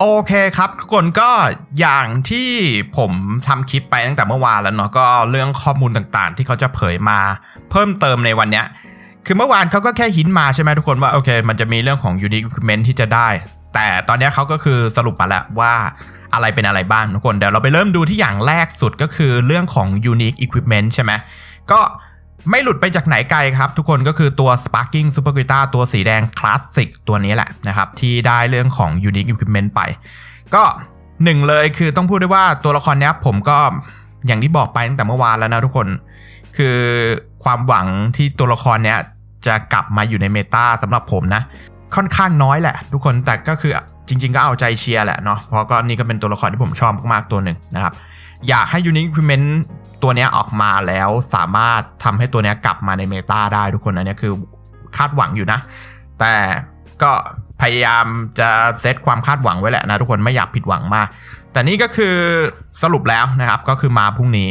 โอเคครับทุกคนก็อย่างที่ผมทำคลิปไปตั้งแต่เมื่อวานแล้วเนาะก็เรื่องข้อมูลต่างๆที่เขาจะเผยมาเพิ่มเติมในวันเนี้ยคือเมื่อวานเขาก็แค่หินมาใช่ไหมทุกคนว่าโอเคมันจะมีเรื่องของ unique equipment ที่จะได้แต่ตอนนี้เขาก็คือสรุปมาแล้วว่าอะไรเป็นอะไรบ้างทุกคนเดี๋ยวเราไปเริ่มดูที่อย่างแรกสุดก็คือเรื่องของ unique equipment ใช่ไหมก็ไม่หลุดไปจากไหนไกลครับทุกคนก็คือตัว Sparking Super Guitar ตัวสีแดงคลาสสิกตัวนี้แหละนะครับที่ได้เรื่องของ Unique Equipment ไปก็หนึ่งเลยคือต้องพูดได้ว่าตัวละครนี้ผมก็อย่างที่บอกไปตั้งแต่เมื่อวานแล้วนะทุกคนคือความหวังที่ตัวละครนี้จะกลับมาอยู่ในเมตาสำหรับผมนะค่อนข้างน้อยแหละทุกคนแต่ก็คือจริงๆก็เอาใจเชียร์แหละเนาะเพราะก็นี่ก็เป็นตัวละครที่ผมชอบมากๆตัวหนึ่งนะครับอยากให้ Unique Equipmentตัวนี้ออกมาแล้วสามารถทำให้ตัวนี้กลับมาในเมตาได้ทุกคนอันนี้คือคาดหวังอยู่นะแต่ก็พยายามจะเซตความคาดหวังไว้แหละนะทุกคนไม่อยากผิดหวังมากแต่นี่ก็คือสรุปแล้วนะครับก็คือมาพรุ่งนี้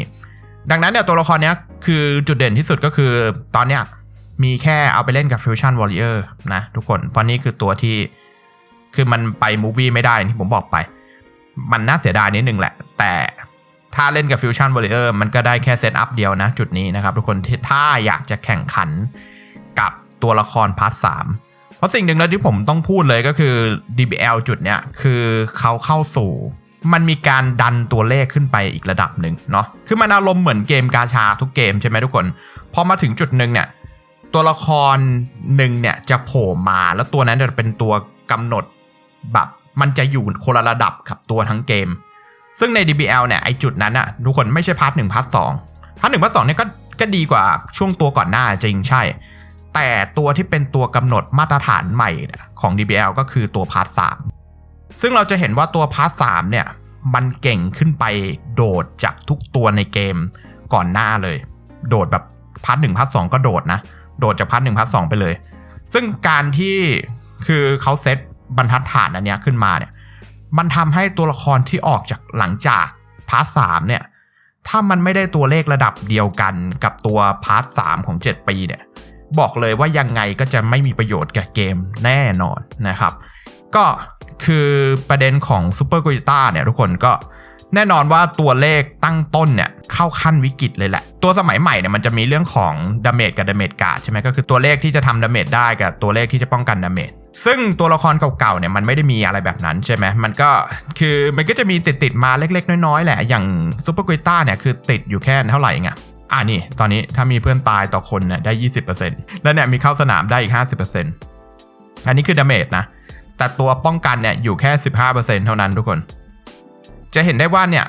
ดังนั้นเนี่ยตัวละครนี้คือจุดเด่นที่สุดก็คือตอนเนี้ยมีแค่เอาไปเล่นกับ Fusion Warrior นะทุกคนเพราะนี่คือตัวที่คือมันไปมูฟวี่ไม่ได้ที่ผมบอกไปมันน่าเสียดายนิดนึงแหละแต่ถ้าเล่นกับ Fusion Warrior มันก็ได้แค่เซตอัพเดียวนะจุดนี้นะครับทุกคนถ้าอยากจะแข่งขันกับตัวละครพาร์ท 3เพราะสิ่งหนึ่งแล้วที่ผมต้องพูดเลยก็คือ DBL จุดเนี้ยคือเขาเข้าสู่มันมีการดันตัวเลขขึ้นไปอีกระดับหนึ่งเนาะคือมันอารมณ์เหมือนเกมกาชาทุกเกมใช่ไหมทุกคนพอมาถึงจุดหนึ่งเนี่ยตัวละครหนึ่งเนี่ยจะโผล่มาแล้วตัวนั้นจะเป็นตัวกำหนดแบบมันจะอยู่คนละระดับกับตัวทั้งเกมซึ่งใน DBL เนี่ยไอจุดนั้นอะทุกคนไม่ใช่พาร์ท 1พาร์ท 2พาร์ท 1พาร์ท 2เนี่ยก็ดีกว่าช่วงตัวก่อนหน้าจริงใช่แต่ตัวที่เป็นตัวกำหนดมาตรฐานใหม่ของ DBL ก็คือตัวพาร์ท 3ซึ่งเราจะเห็นว่าตัวพาร์ท 3เนี่ยมันเก่งขึ้นไปโดดจากทุกตัวในเกมก่อนหน้าเลยโดดแบบพาร์ท 1พาร์ท 2ก็โดดนะโดดจากพาร์ท 1พาร์ท 2ไปเลยซึ่งการที่คือเขาเซตบรรทัดฐานอันเนี้ยขึ้นมาเนี่ยมันทำให้ตัวละครที่ออกจากหลังจากพาร์ท 3เนี่ยถ้ามันไม่ได้ตัวเลขระดับเดียวกันกับตัวพาร์ท 3ของ7 ปีเนี่ยบอกเลยว่ายังไงก็จะไม่มีประโยชน์กับเกมแน่นอนนะครับก็คือประเด็นของ Super Guitar เนี่ยทุกคนก็แน่นอนว่าตัวเลขตั้งต้นเนี่ยเข้าขั้นวิกฤตเลยแหละตัวสมัยใหม่เนี่ยมันจะมีเรื่องของดาเมจกับดาเมจการ์ดใช่ไหมก็คือตัวเลขที่จะทำดาเมจได้กับตัวเลขที่จะป้องกันดาเมจซึ่งตัวละครเก่าๆเนี่ยมันไม่ได้มีอะไรแบบนั้นใช่ไหมมันก็คือมันก็จะมีติดมาเล็กๆน้อยๆแหละอย่าง Super Guitar เนี่ยคือติดอยู่แค่เท่าไหร่ไงนี่ตอนนี้ถ้ามีเพื่อนตายต่อคนเนี่ยได้ 20% แล้วเนี่ยมีเข้าสนามได้อีก 50% อันนี้คือดาเมจนะแต่ตัวป้องกันเนี่ยอยู่แค่ 15% เท่านั้นทุกคนจะเห็นได้ว่าเนี่ย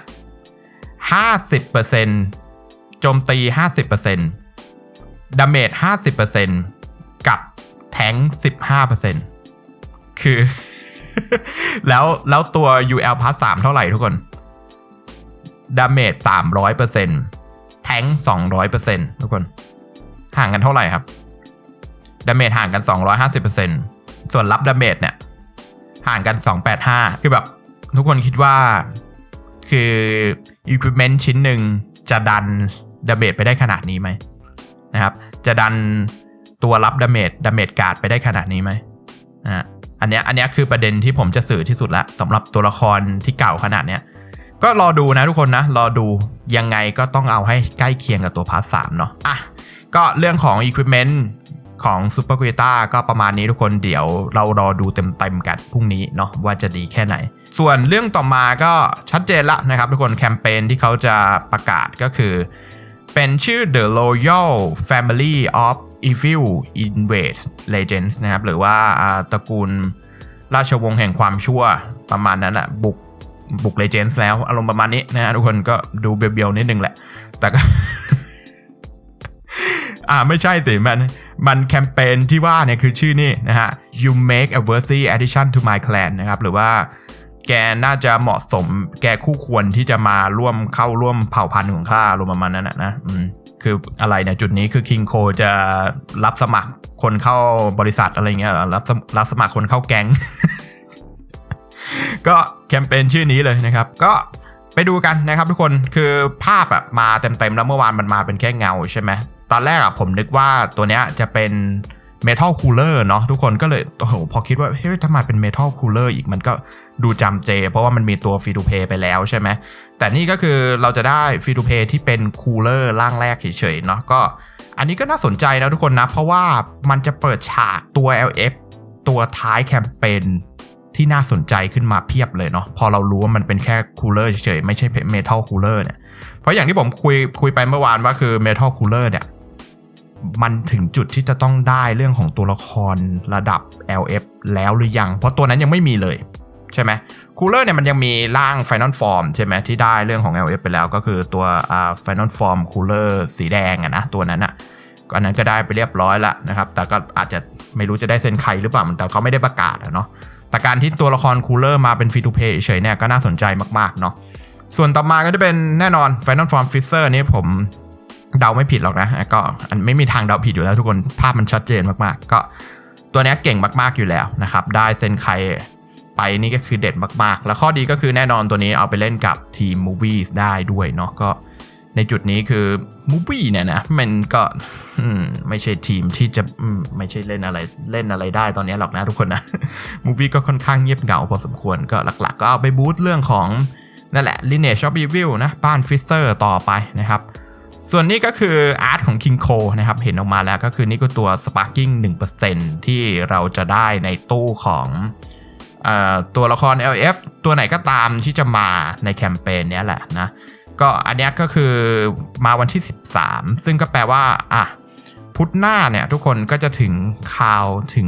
50% โจมตี 50% ดาเมจ 50% กับแทงค์ 15% คือ แล้วตัว UL Plus 3 เท่าไหร่ทุกคนดาเมจ 300%แทงค์ 200% ทุกคนห่างกันเท่าไหร่ครับดาเมจห่างกัน 250% ส่วนรับดาเมจเนี่ยห่างกัน 285คือแบบทุกคนคิดว่าคือ equipment ชิ้นหนึ่งจะดันดาเมจไปได้ขนาดนี้ไหมนะครับจะดันตัวรับดาเมจการ์ดไปได้ขนาดนี้ไหมอันเนี้ยคือประเด็นที่ผมจะสื่อที่สุดละสำหรับตัวละครที่เก่าขนาดเนี้ยก็รอดูนะทุกคนนะรอดูยังไงก็ต้องเอาให้ใกล้เคียงกับตัวพาร์ท 3เนาะก็เรื่องของ equipment ของ Super Guitar ก็ประมาณนี้ทุกคนเดี๋ยวเรารอดูเต็มกันพรุ่งนี้เนาะว่าจะดีแค่ไหนส่วนเรื่องต่อมาก็ชัดเจนละนะครับทุกคนแคมเปญที่เขาจะประกาศก็คือเป็นชื่อ The Royal Family of Evil Invades Legends นะครับหรือว่าตระกูลราชวงศ์แห่งความชั่วประมาณนั้นอะบุก Legends แล้วอารมณ์ประมาณนี้นะทุกคนก็ดูเบียวๆนิดนึงแหละแต่ก็ ไม่ใช่สิมันแคมเปญที่ว่าเนี่ยคือชื่อนี่นะฮะ You make a worthy addition to my clan นะครับหรือว่าแกน่าจะเหมาะสมแกคู่ควรที่จะมาเข้าร่วมเผ่าพันธุ์ของข้ารวมประมาณนั้นนะคืออะไรเนี่ยจุดนี้คือ King Co จะรับสมัครคนเข้าบริษัทอะไรเงี้ยรับสมัครคนเข้าแก๊ง ก็แคมเปญชื่อนี้เลยนะครับก็ไปดูกันนะครับทุกคนคือภาพมาเต็มแล้วเมื่อวานมันมาเป็นแค่เงาใช่ไหมตอนแรกผมนึกว่าตัวเนี้ยจะเป็น Metal Cooler เนาะทุกคนก็เลยโอ้โหพอคิดว่าเฮ้ยถ้ามาเป็น Metal Cooler อีกมันก็ดูจำเจเพราะว่ามันมีตัว Free to Play ไปแล้วใช่ไหมแต่นี่ก็คือเราจะได้ Free to Play ที่เป็น Cooler ร่างแรกเฉยๆเนาะก็อันนี้ก็น่าสนใจนะทุกคนนะเพราะว่ามันจะเปิดฉากตัว LF ตัวท้ายแคมเปญที่น่าสนใจขึ้นมาเพียบเลยเนาะพอเรารู้ว่ามันเป็นแค่ Cooler เฉยๆไม่ใช่ Metal Cooler เนี่ยเพราะอย่างที่ผมคุยไปเมื่อวานว่าคือ Metal Cooler เนี่ยมันถึงจุดที่จะต้องได้เรื่องของตัวละครระดับ LF แล้วหรือยังเพราะตัวนั้นยังไม่มีเลยใช่ไหม Cooler เนี่ยมันยังมีร่าง Final Form ใช่ไหมที่ได้เรื่องของ LF ไปแล้วก็คือตัวFinal Form Cooler สีแดงนะตัวนั้นอันนั้นก็ได้ไปเรียบร้อยละนะครับแต่ก็อาจจะไม่รู้จะได้เซ็นใครหรือเปล่าแต่เขาไม่ได้ประกาศเนาะแต่การที่ตัวละคร Cooler มาเป็น Free to Play เฉยเนี่ยก็น่าสนใจมากๆเนาะส่วนต่อมาก็จะเป็นแน่นอน Final Form Freezer นี่ผมเดาไม่ผิดหรอกนะก็ไม่มีทางเดาผิดอยู่แล้วทุกคนภาพมันชัดเจนมากๆก็ตัวนี้เก่งมากๆอยู่แล้วนะครับได้เซ็นใครไปนี่ก็คือเด็ดมากๆแล้วข้อดีก็คือแน่นอนตัวนี้เอาไปเล่นกับทีม Movies ได้ด้วยเนาะก็ในจุดนี้คือ Movie เนี่ยนะมันก็ไม่ใช่ทีมที่จะไม่ใช่เล่นอะไรได้ตอนนี้หรอกนะทุกคนนะ Movie ก็ค่อนข้างเงียบเหงาพอสมควรก็หลักๆก็เอาไปบูสต์เรื่องของนั่นแหละ Lineage of Evil นะบ้าน Freezer ต่อไปนะครับส่วนนี้ก็คืออาร์ตของ King Cole นะครับเห็นออกมาแล้วก็คือนี่ก็ตัว Sparking 1% ที่เราจะได้ในตู้ของตัวละคร LF ตัวไหนก็ตามที่จะมาในแคมเปญนี้แหละนะก็อันนี้ก็คือมาวันที่13ซึ่งก็แปลว่าพุธหน้าเนี่ยทุกคนก็จะถึงข่าวถึง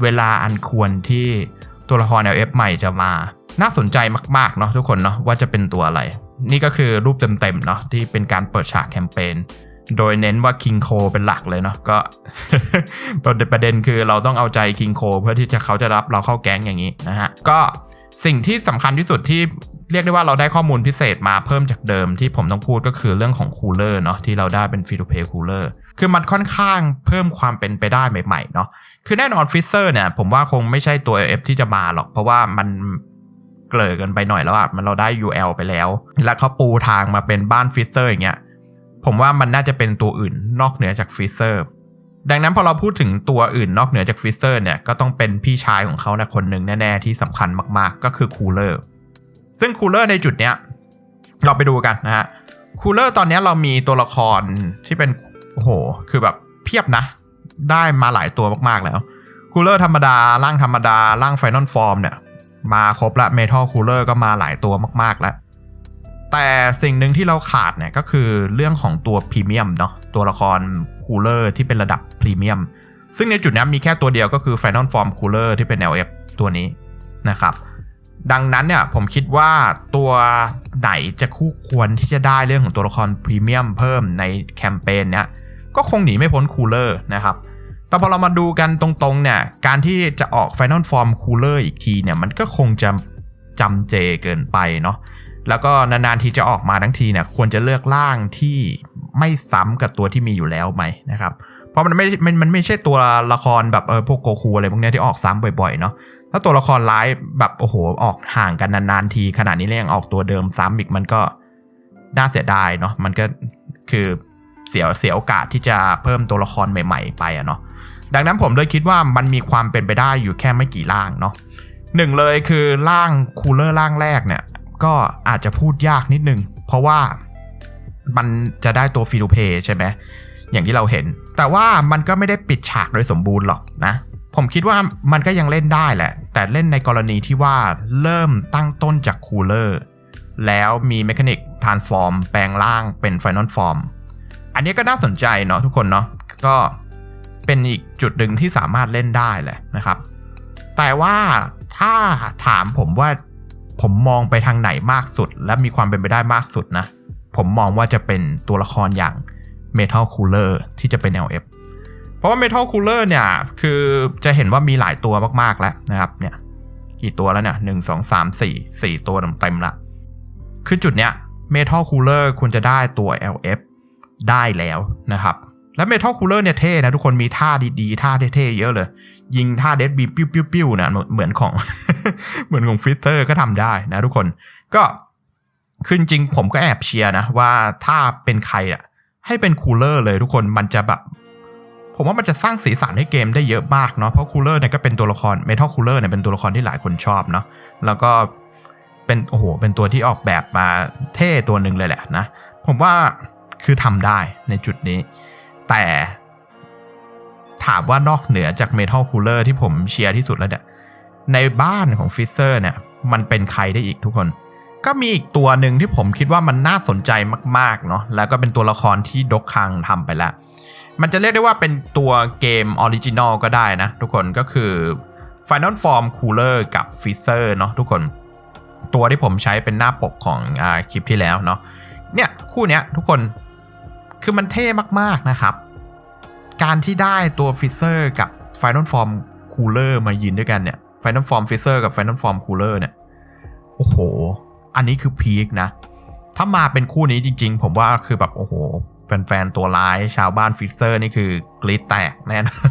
เวลาอันควรที่ตัวละคร LF ใหม่จะมาน่าสนใจมากๆเนาะทุกคนเนาะว่าจะเป็นตัวอะไรนี่ก็คือรูปเต็มๆเนาะที่เป็นการเปิดฉากแคมเปญโดยเน้นว่า King Cole เป็นหลักเลยเนาะก็ ประเด็นคือเราต้องเอาใจ King Cole เพื่อที่เขาจะรับเราเข้าแก๊งอย่างนี้นะฮะก็สิ่งที่สำคัญที่สุดที่เรียกได้ว่าเราได้ข้อมูลพิเศษมาเพิ่มจากเดิมที่ผมต้องพูดก็คือเรื่องของ Cooler เนาะที่เราได้เป็น Free to Play Cooler คือมันค่อนข้างเพิ่มความเป็นไปได้ใหม่ๆเนาะคือแน่นอน Freezer เนี่ยผมว่าคงไม่ใช่ตัว LF ที่จะมาหรอกเพราะว่ามันเกลื่อกันไปหน่อยแล้วมันเราได้ UL ไปแล้วแล้วเขาปูทางมาเป็นบ้าน Freezer อย่างเงี้ยผมว่ามันน่าจะเป็นตัวอื่นนอกเหนือจาก Freezer ดังนั้นพอเราพูดถึงตัวอื่นนอกเหนือจาก Freezer เนี่ยก็ต้องเป็นพี่ชายของเขานะคนหนึ่งแน่ๆที่สำคัญมากๆก็คือ Cooler ซึ่ง Cooler ในจุดเนี้ยเราไปดูกันนะฮะ Cooler ตอนนี้เรามีตัวละครที่เป็นโอ้โหคือแบบเพียบนะได้มาหลายตัวมากๆแล้ว Cooler ธรรมดาร่างธรรมดาร่าง Final Form เนี่ยมาครบละ Metal Cooler ก็มาหลายตัวมากๆแล้วแต่สิ่งหนึ่งที่เราขาดเนี่ยก็คือเรื่องของตัวพรีเมียมเนาะตัวละคร Cooler ที่เป็นระดับพรีเมียมซึ่งในจุดนี้มีแค่ตัวเดียวก็คือ Final Form Cooler ที่เป็น LF ตัวนี้นะครับดังนั้นเนี่ยผมคิดว่าตัวไหนจะคู่ควรที่จะได้เรื่องของตัวละครพรีเมียมเพิ่มในแคมเปญเนี้ยก็คงหนีไม่พ้น Cooler นะครับแต่พอเรามาดูกันตรงๆเนี่ยการที่จะออก Final Form Cooler อีกทีเนี่ยมันก็คงจะจำเจเกินไปเนาะแล้วก็นานๆทีจะออกมาทั้งทีเนี่ยควรจะเลือกร่างที่ไม่ซ้ำกับตัวที่มีอยู่แล้วไหมนะครับเพราะมันไม่ใช่ตัวละครแบบพวกโกคูอะไรพวกนี้ที่ออกซ้ำบ่อยๆเนาะถ้าตัวละครร้ายแบบโอ้โหออกห่างกันนานๆทีขนาดนี้แล้วยังออกตัวเดิมซ้ำอีกมันก็น่าเสียดายเนาะมันก็คือเสียโอกาสที่จะเพิ่มตัวละครใหม่ๆไปเนาะดังนั้นผมเลยคิดว่ามันมีความเป็นไปได้อยู่แค่ไม่กี่ร่างเนาะหนึ่งเลยคือร่างคูลเลอร์ร่างแรกเนี่ยก็อาจจะพูดยากนิดนึงเพราะว่ามันจะได้ตัวฟิลูเพใช่ไหมอย่างที่เราเห็นแต่ว่ามันก็ไม่ได้ปิดฉากโดยสมบูรณ์หรอกนะผมคิดว่ามันก็ยังเล่นได้แหละแต่เล่นในกรณีที่ว่าเริ่มตั้งต้นจากคูลเลอร์แล้วมีเมคานิกทรานส์ฟอร์มแปลงร่างเป็นไฟนอลฟอร์มอันนี้ก็น่าสนใจเนาะทุกคนเนาะก็เป็นอีกจุดหนึ่งที่สามารถเล่นได้แหละนะครับแต่ว่าถ้าถามผมว่าผมมองไปทางไหนมากสุดและมีความเป็นไปได้มากสุดนะผมมองว่าจะเป็นตัวละครอย่าง Metal Cooler ที่จะเป็น LF เพราะว่า Metal Cooler เนี่ยคือจะเห็นว่ามีหลายตัวมากๆแล้วนะครับเนี่ยกี่ตัวแล้วเนี่ย1 2 3 4 4ตัวเต็มละคือจุดเนี้ย Metal Cooler ควรจะได้ตัว LF ได้แล้วนะครับและ Metal Cooler เนี่ยเท่นะทุกคนมีท่าดีๆท่าเท่ๆเยอะเลยยิงท่าเดดบีมปิ้วๆนะเหมือนของ เหมือนของฟิสเตอร์ก็ทำได้นะทุกคนก็คือจริงผมก็แอบเชียร์นะว่าถ้าเป็นใครอ่ะให้เป็นคูลเลอร์เลยทุกคนมันจะแบบ ผมว่ามันจะสร้างสีสันให้เกมได้เยอะมากเนาะเพราะคูลเลอร์เนี่ยก็เป็นตัวละครเมทัลคูลเลอร์เนี่ยเป็นตัวละครที่หลายคนชอบเนาะแล้วก็เป็นเป็นตัวที่ออกแบบมาเท่ตัวหนึ่งเลยแหละนะผมว่าคือทำได้ในจุดนี้แต่ถามว่านอกเหนือจากเมทัลคูลเลอร์ที่ผมเชียร์ที่สุดแล้วเนี่ยในบ้านของฟิเซอร์เนี่ยมันเป็นใครได้อีกทุกคนก็มีอีกตัวหนึ่งที่ผมคิดว่ามันน่าสนใจมากๆเนาะแล้วก็เป็นตัวละครที่ดกคังทำไปแล้วมันจะเรียกได้ว่าเป็นตัวเกมออริจินอลก็ได้นะทุกคนก็คือ Final Form Cooler กับ Freezer เนาะทุกคนตัวที่ผมใช้เป็นหน้าปกของคลิปที่แล้วเนาะเนี่ยคู่เนี้ยทุกคนคือมันเท่มากๆนะครับการที่ได้ตัว Freezer กับ Final Form Cooler มายืนด้วยกันเนี่ย Final Form Freezer กับ Final Form Cooler เนี่ยโอ้โหอันนี้คือพีคนะถ้ามาเป็นคู่นี้จริงๆผมว่าคือแบบโอ้โหแฟนๆตัวร้ายชาวบ้านฟิเซอร์นี่คือกรี๊ดแตกแน่นอน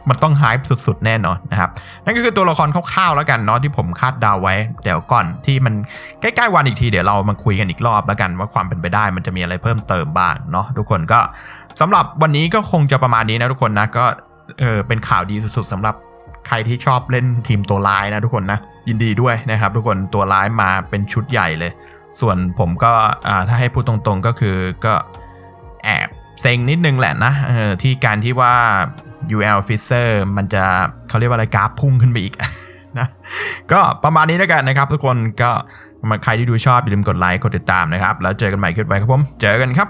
มันต้องไฮป์สุดๆแน่นอนนะครับนั่นก็คือตัวละครคร่าวๆแล้วกันเนาะที่ผมคาดเดาไว้เดี๋ยวก่อนที่มันใกล้ๆวันอีกทีเดี๋ยวเรามาคุยกันอีกรอบแล้วกันว่าความเป็นไปได้มันจะมีอะไรเพิ่มเติมบ้างเนาะทุกคนก็สำหรับวันนี้ก็คงจะประมาณนี้นะทุกคนนะก็เป็นข่าวดีสุดๆสำหรับใครที่ชอบเล่นทีมตัวร้ายนะทุกคนนะยินดีด้วยนะครับทุกคนตัวร้ายมาเป็นชุดใหญ่เลยส่วนผมก็ถ้าให้พูดตรงๆก็คือก็แอบเซ็งนิดนึงแหละนะที่การที่ว่า UL Fisher มันจะเขาเรียกว่าอะไรกราฟพุ่งขึ้นไปอีก นะก็ประมาณนี้แล้วกันนะครับทุกคนก็ใครที่ดูชอบอย่าลืมกดไลค์กดติดตามนะครับแล้วเจอกันใหม่คลิปไปครับผมเจอกันครับ